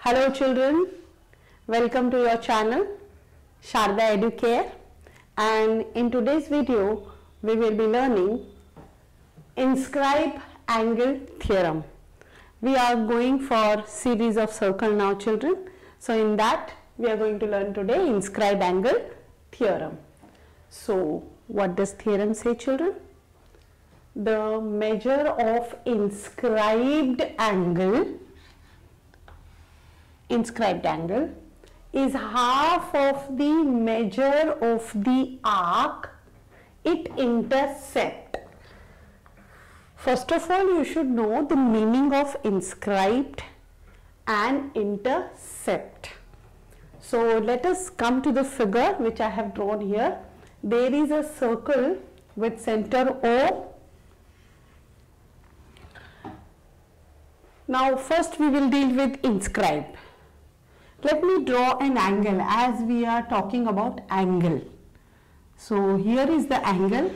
Hello children, welcome to your channel Sharda Educare, and in today's video we will be learning inscribe angle theorem. We are going for series of circle now children. So in that we are going to learn today inscribe angle theorem. So what does theorem say children? The measure of inscribed angle is half of the measure of the arc it intercepts. First of all, you should know the meaning of inscribed and intercept. So let us come to the figure which I have drawn here. There is a circle with center O. Now first we will deal with inscribe. Let me draw an angle as we are talking about angle. So here is the angle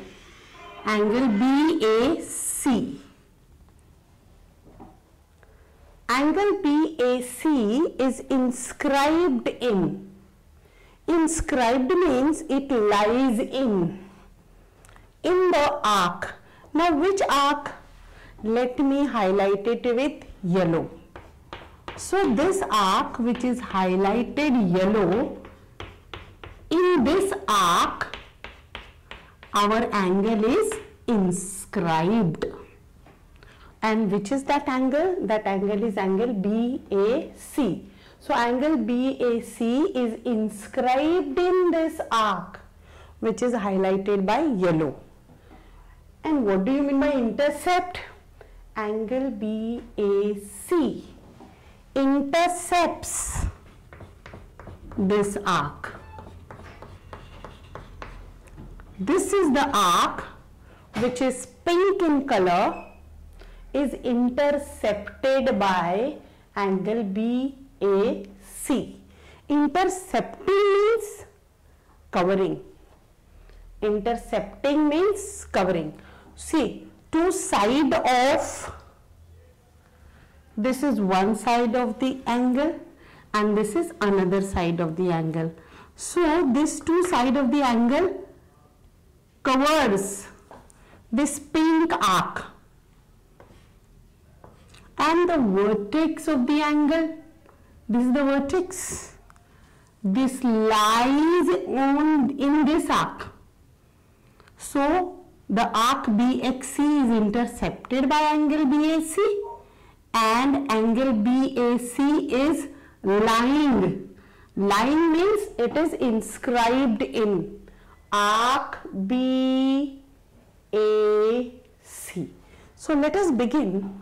BAC. Angle BAC is inscribed in. Inscribed means it lies in the arc. Now which arc? Let me highlight it with yellow. So this arc which is highlighted yellow, in this arc our angle is inscribed. And which is that angle? That angle is angle BAC. So angle BAC is inscribed in this arc which is highlighted by yellow. And what do you mean by intercept? Angle BAC intercepts this arc. This is the arc which is pink in color, is intercepted by angle BAC. Intercepting means covering. Intercepting means covering. See, two sides of, this is one side of the angle and this is another side of the angle. So this two side of the angle covers this pink arc, and the vertex of the angle, this is the vertex, this lies in this arc. So the arc BXC is intercepted by angle BAC and angle BAC is lying. Lying means it is inscribed in arc BAC. So let us begin.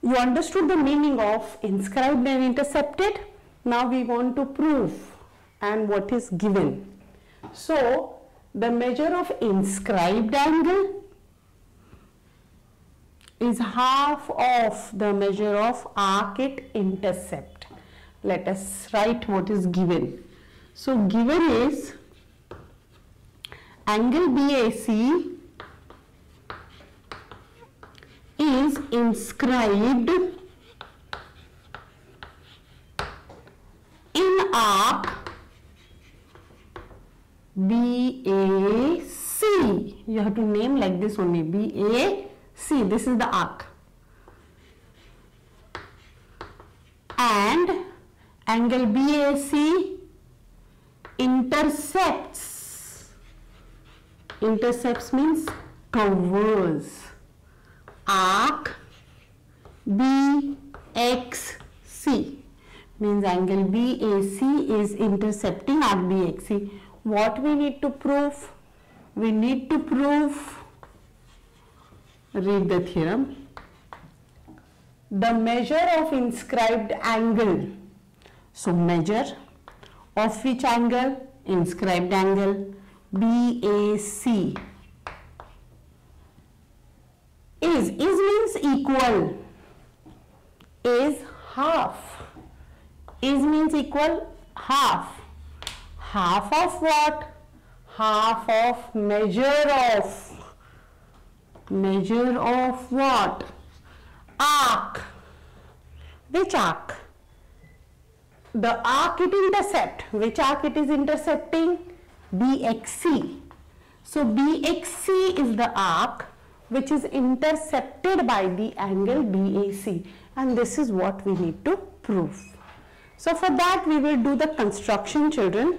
You understood the meaning of inscribed and intercepted. Now we want to prove and what is given. So the measure of inscribed angle is half of the measure of arc it intercept. Let us write what is given. So given is angle BAC is inscribed in arc BAC. You have to name like this only, BAC. This is the arc. And angle BAC intercepts. Intercepts means covers arc BXC. Means angle BAC is intercepting arc BXC. What we need to prove? We need to prove, read the theorem. The measure of inscribed angle. So measure of which angle? Inscribed angle BAC is means equal, is half, is means equal half. Half of what? Half of measure of what? Arc. Which arc? the arc it intercept. Which arc it is intercepting? BXC. So BXC is the arc which is intercepted by the angle BAC, and this is what we need to prove. So for that we will do the construction, children.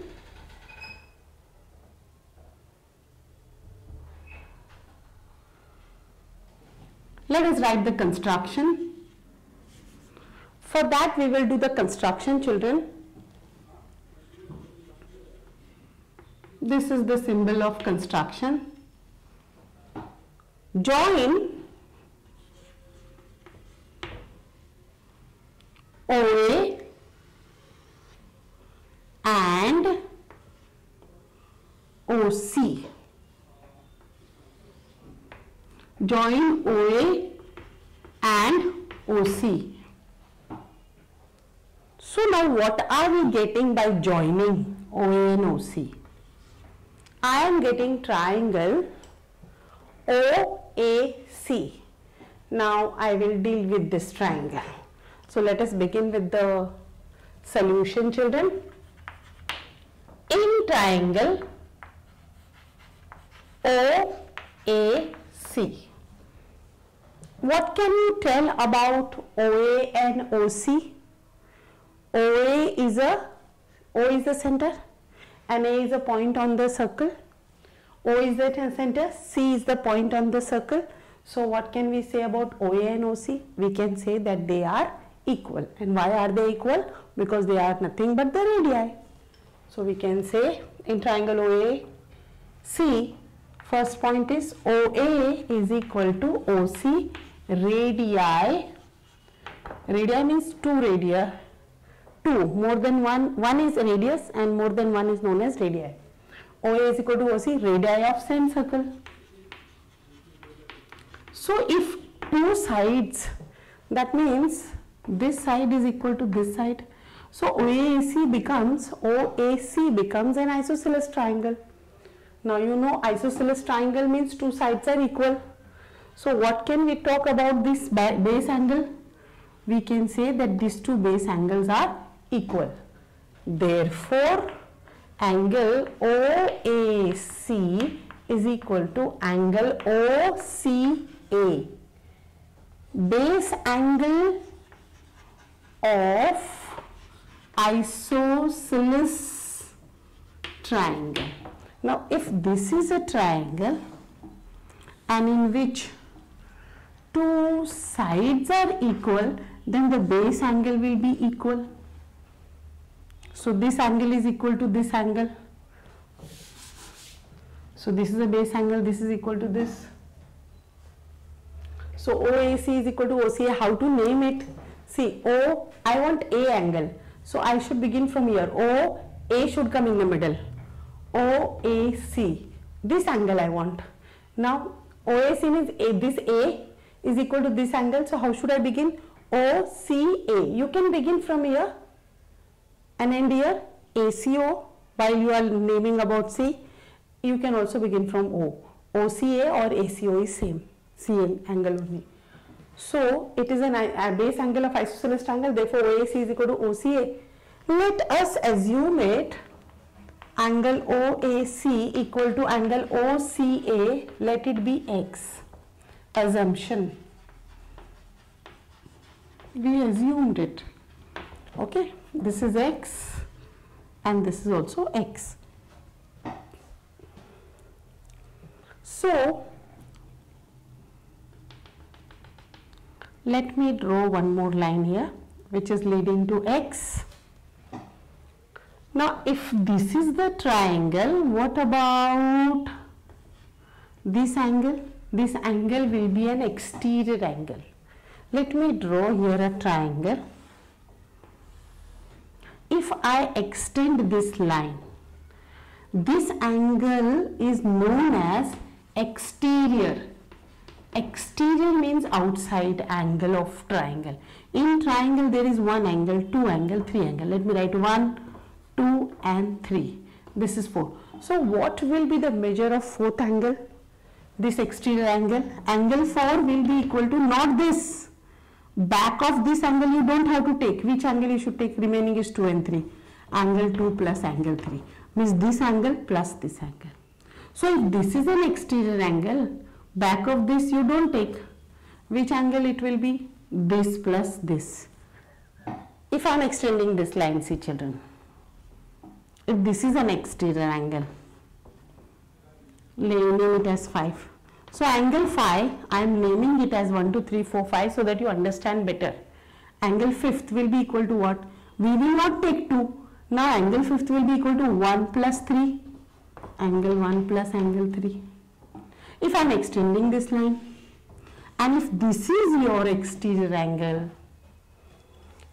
Let us write the construction. For that we will do the construction, children. This is the symbol of construction. Join OA and OC. Join OA and OC. So now what are we getting by joining OA and OC? I am getting triangle OAC. Now I will deal with this triangle. So let us begin with the solution, children. In triangle OAC, what can you tell about OA and OC? O is the center and A is a point on the circle. O is the center, C is the point on the circle. So what can we say about OA and OC? We can say that they are equal. And why are they equal? Because they are nothing but the radii. So we can say in triangle OAC, first point is OA is equal to OC radii. Radii means two radii. Two, more than one is radius and more than one is known as radii. OA is equal to OC, radii of same circle. So if two sides, that means this side is equal to this side. So OAC becomes an isosceles triangle. Now you know isosceles triangle means two sides are equal. So what can we talk about this base angle? We can say that these two base angles are equal. Therefore, angle OAC is equal to angle OCA, base angle of isosceles triangle. Now, if this is a triangle and in which two sides are equal, then the base angle will be equal. So this angle is equal to this angle. So this is a base angle, this is equal to this. So OAC is equal to OCA. How to name it? See, I want A angle. So I should begin from here. A should come in the middle. OAC. This angle I want. Now OAC means this A is equal to this angle. So how should I begin? OCA. You can begin from here and end here. ACO. While you are naming about C, you can also begin from O. OCA or ACO is same angle only. So it is a base angle of isosceles triangle. Therefore OAC is equal to OCA. Let us assume it angle OAC equal to angle OCA. Let it be X. Assumption. We assumed it. Okay. This is X and this is also X. So let me draw one more line here which is leading to X. Now if this is the triangle, what about this angle? This angle will be an exterior angle. Let me draw here a triangle. If I extend this line, this angle is known as exterior. Exterior means outside angle of triangle. In triangle there is one angle, two angle, three angle. Let me write 1, 2 and 3. This is 4. So what will be the measure of fourth angle? This exterior angle. Angle 4 will be equal to not this. back of this angle you don't have to take. Which angle you should take? Remaining is 2 and 3. Angle 2 plus angle 3 means this angle plus this angle. So if this is an exterior angle, back of this you don't take. Which angle it will be? This plus this. If I am extending this line, see children, if this is an exterior angle, name it as 5. So angle phi, I am naming it as 1, 2, 3, 4, 5 so that you understand better. Angle fifth will be equal to what? We will not take 2. Now angle fifth will be equal to 1 plus 3. Angle 1 plus angle 3. If I am extending this line, and if this is your exterior angle,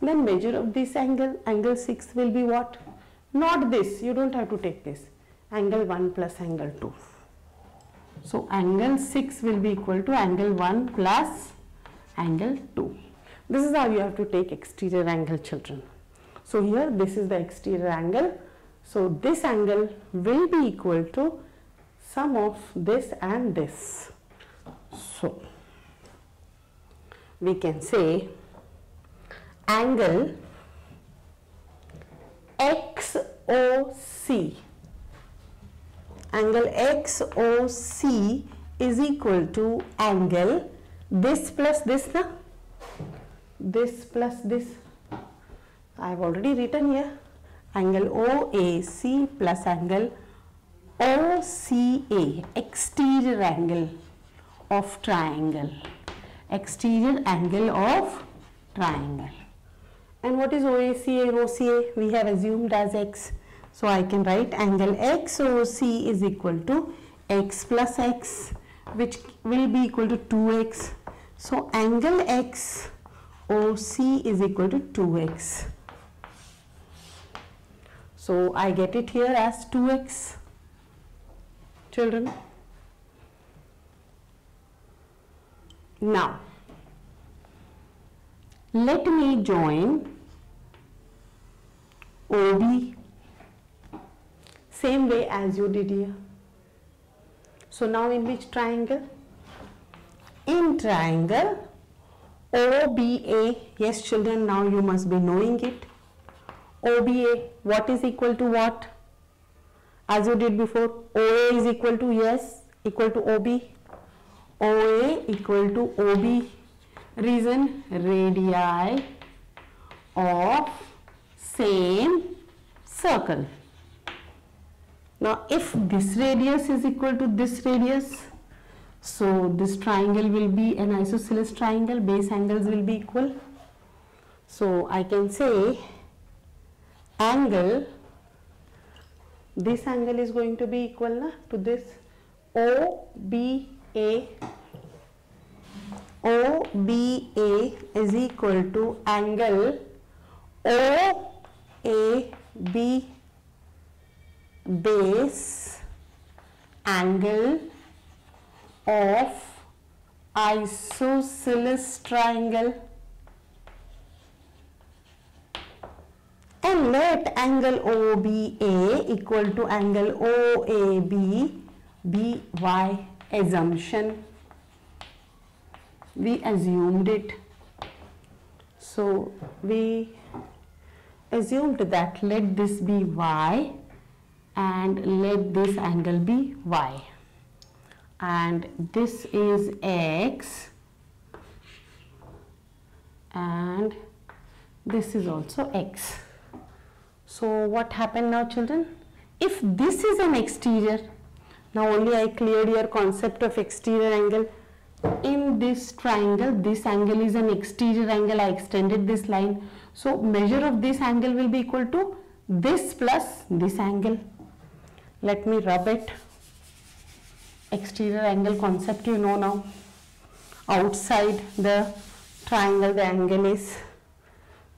then measure of this angle, angle 6 will be what? Not this, you don't have to take this. Angle 1 plus angle 2. So angle 6 will be equal to angle 1 plus angle 2. This is how you have to take exterior angle, children. So here this is the exterior angle. So this angle will be equal to sum of this and this. So we can say angle XOC. Angle XOC is equal to angle this plus this, na? This plus this. I have already written here. Angle OAC plus angle OCA, exterior angle of triangle. Exterior angle of triangle. And what is OACA and OCA? We have assumed as x. So I can write angle XOC is equal to x plus x, which will be equal to 2x. So angle XOC is equal to 2x. So I get it here as 2x, children. Now let me join OB same way as you did here. So now in which triangle? In triangle OBA. Yes children, now you must be knowing it. OBA, what is equal to what? As you did before, OA is equal to, yes, equal to OB. OA equal to OB. Reason, radii of same circle. Now if this radius is equal to this radius, so this triangle will be an isosceles triangle, base angles will be equal. So I can say angle, this angle is going to be equal to this OBA. OBA is equal to angle OAB base angle of isosceles triangle, and let angle OBA equal to angle OAB be y. Assumption, we assumed it. So we assumed that let this be y and let this angle be y, and this is x and this is also x. So what happened now children? If this is an exterior, now only I cleared your concept of exterior angle. In this triangle, this angle is an exterior angle. I extended this line. So measure of this angle will be equal to this plus this angle. Let me rub it. Exterior angle concept you know now. Outside the triangle the angle is.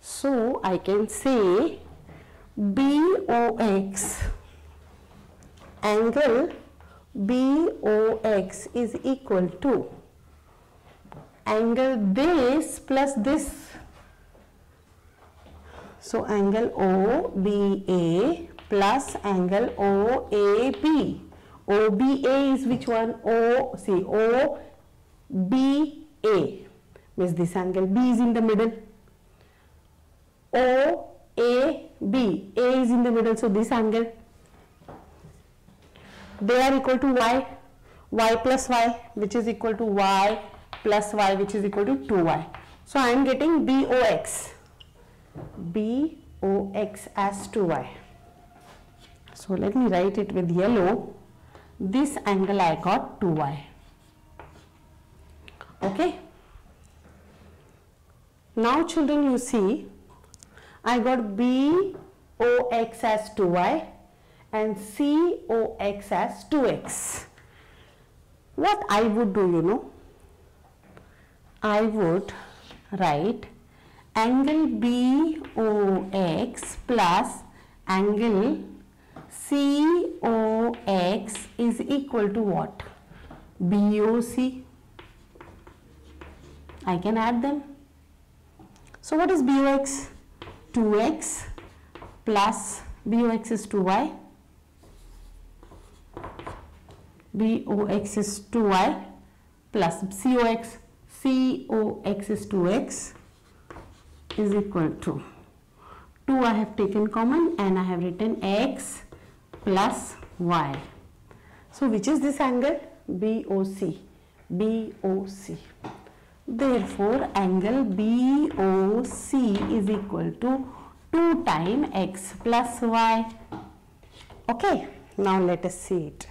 So I can say BOX, angle BOX is equal to angle this plus this. So angle OBA plus angle OAB. OBA is which one? OBA. means this angle B is in the middle. OAB, A is in the middle, so this angle, they are equal to y, y plus y, which is equal to y plus y, which is equal to 2y. So I am getting BOX as 2y. So let me write it with yellow. This angle I got 2y. Okay. Now children, you see, I got BOX as 2y and COX as 2x. What I would do, you know, I would write angle BOX plus angle COX is equal to what? BOC. I can add them. So what is BOX? 2x plus BOX is 2y. BOX is 2y plus COX is 2x is equal to 2 I have taken common and I have written x plus y. So which is this angle? BOC. BOC. Therefore angle BOC is equal to 2 times x plus y. Okay, now let us see it.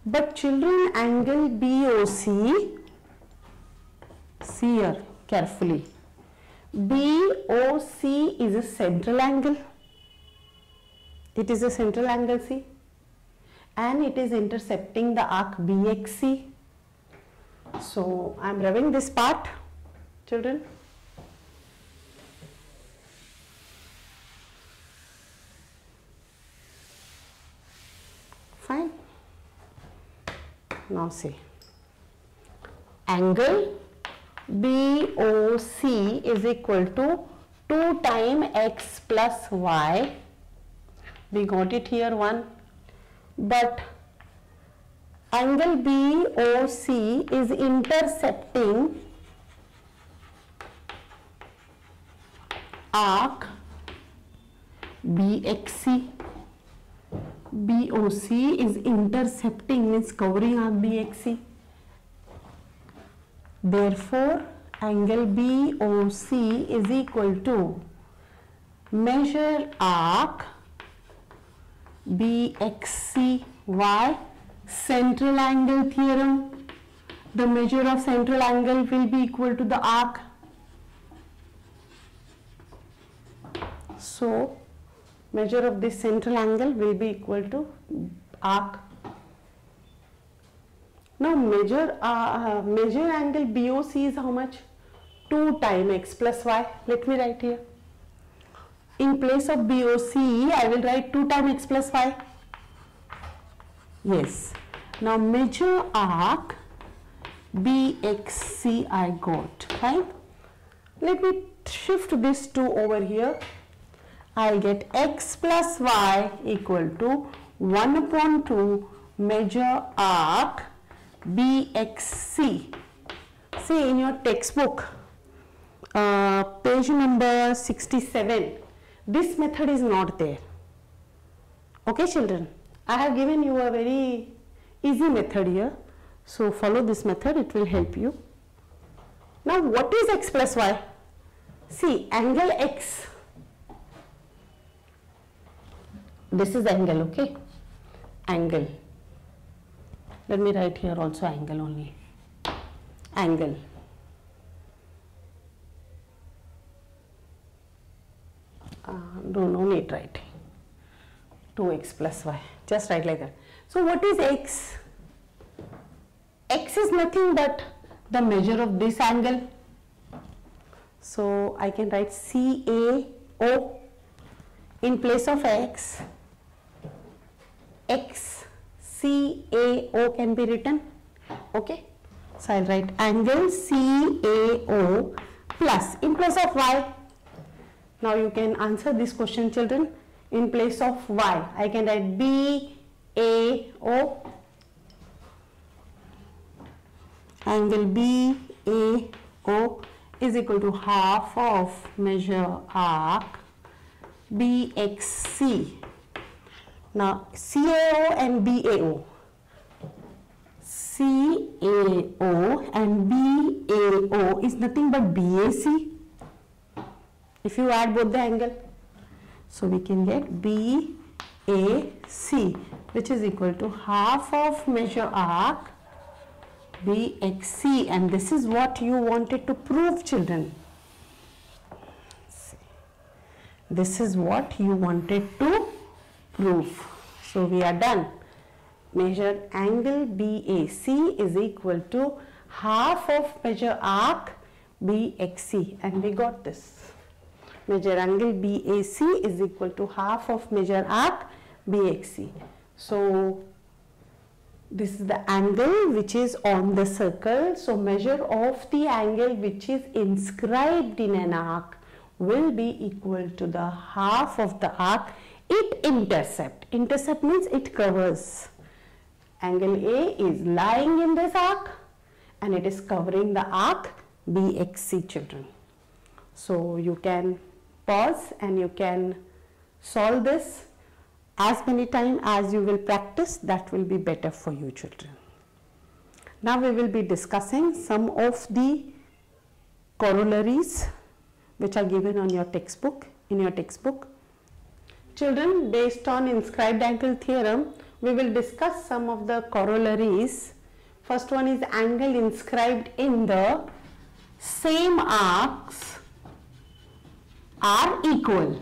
But children, angle BOC, see here carefully, BOC is a central angle. It is a central angle, see, and it is intercepting the arc BXC. So I am rubbing this part, children. Fine. Now see, angle BOC is equal to 2 times x plus y. We got it here 1, but angle BOC is intercepting arc BXC. BOC is intercepting, means covering arc BXC. Therefore, angle BOC is equal to measure arc BXC. Why? Central angle theorem. The measure of central angle will be equal to the arc. So measure of this central angle will be equal to arc. Now measure angle BOC is how much? 2 times x plus y. Let me write here. In place of BOC, I will write 2 times x plus y. Yes. Now measure arc BXC I got. Fine. Let me shift this 2 over here. I'll get x plus y equal to 1 upon 2 measure arc BXC. See in your textbook, page number 67, this method is not there. Okay children, I have given you a very easy method here. So follow this method, it will help you. Now what is x plus y? See, angle x. This is angle, okay? Angle. Let me write here also angle only. Angle. No need writing. 2x plus y. Just write like that. So what is x? X is nothing but the measure of this angle. So I can write CAO in place of x. X CAO can be written. Okay. So I'll write angle CAO plus in place of y. Now you can answer this question, children. In place of y, I can write BAO. angle BAO is equal to half of measure arc BXC. Now CAO and BAO. CAO and BAO is nothing but BAC. If you add both the angle, so we can get BAC, which is equal to half of measure arc BXC, and this is what you wanted to prove, children. This is what you wanted to prove. So we are done. Measure angle BAC is equal to half of measure arc BXC, and we got this. Measure angle BAC is equal to half of measure arc BXC. So this is the angle which is on the circle. So measure of the angle which is inscribed in an arc will be equal to the half of the arc it intercepts. Intercept means it covers. Angle A is lying in this arc and it is covering the arc BXC, children. So you can pause and you can solve this as many times as you will practice. That will be better for you, children. Now we will be discussing some of the corollaries which are given on your textbook, in your textbook. Children, based on inscribed angle theorem, we will discuss some of the corollaries. First one is angle inscribed in the same arcs are equal.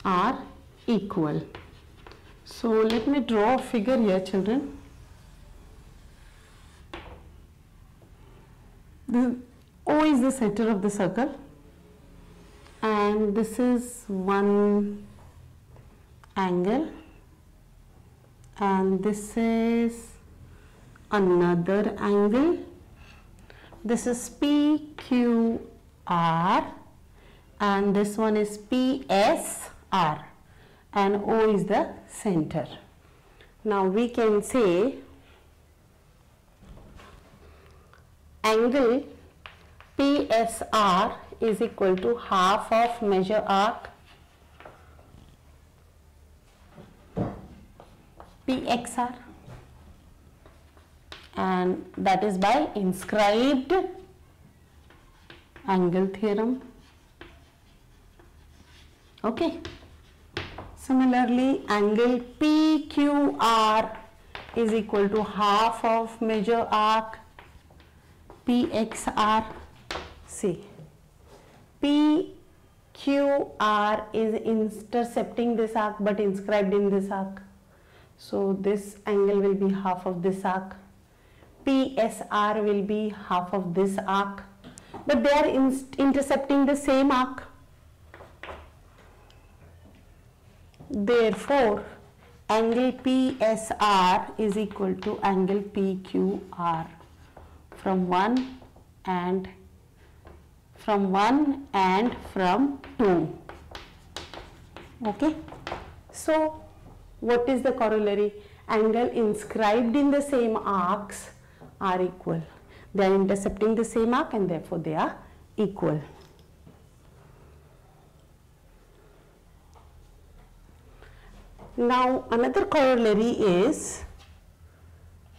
Are equal. So let me draw a figure here, children. This O is the center of the circle, and this is one angle, and this is another angle. This is PQR, and this one is PSR, and O is the center. Now we can say angle PSR is equal to half of measure arc PXR, and that is by inscribed angle theorem. Okay. Similarly, angle PQR is equal to half of measure arc PXR. See, PQR is intercepting this arc but inscribed in this arc. So this angle will be half of this arc. PSR will be half of this arc, but they are intercepting the same arc. Therefore, angle PSR is equal to angle PQR from 1 and from 2. Okay. So what is the corollary? Angle inscribed in the same arcs are equal. They are intercepting the same arc and therefore they are equal. Now another corollary is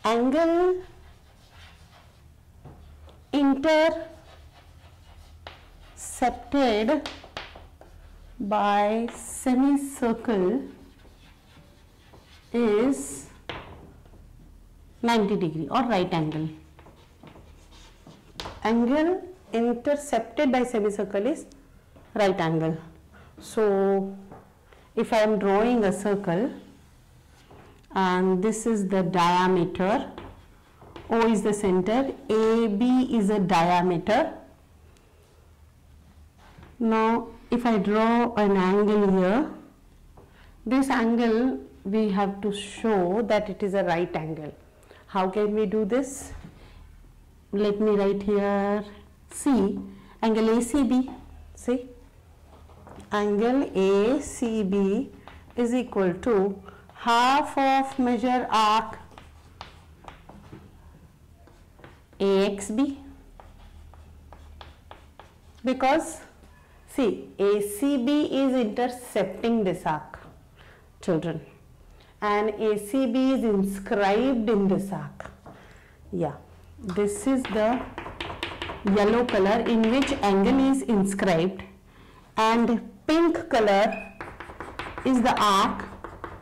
angle intercepted by semicircle is 90 degree or right angle. Angle intercepted by semicircle is right angle. So if I am drawing a circle and this is the diameter, O is the center, AB is a diameter. Now if I draw an angle here, this angle we have to show that it is a right angle. How can we do this? Let me write here C, angle ACB. See, angle ACB is equal to half of measure arc AXB, because see, ACB is intercepting this arc, children, and ACB is inscribed in this arc. Yeah, this is the yellow color in which angle is inscribed, and pink color is the arc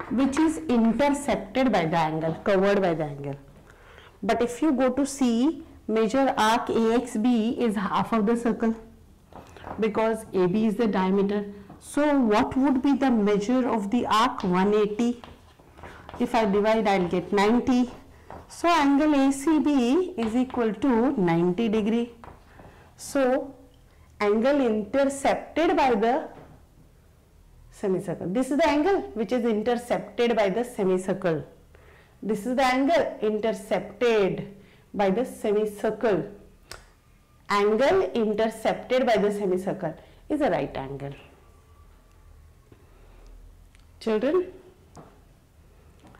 which is intercepted by the angle, covered by the angle. But if you go to see, major arc AXB is half of the circle, because AB is the diameter. So what would be the measure of the arc? 180. If I divide, I'll get 90. So angle ACB is equal to 90 degree. So angle intercepted by the semicircle. This is the angle which is intercepted by the semicircle. This is the angle intercepted by the semicircle. Angle intercepted by the semicircle is a right angle. Children,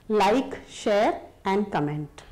like, share and comment.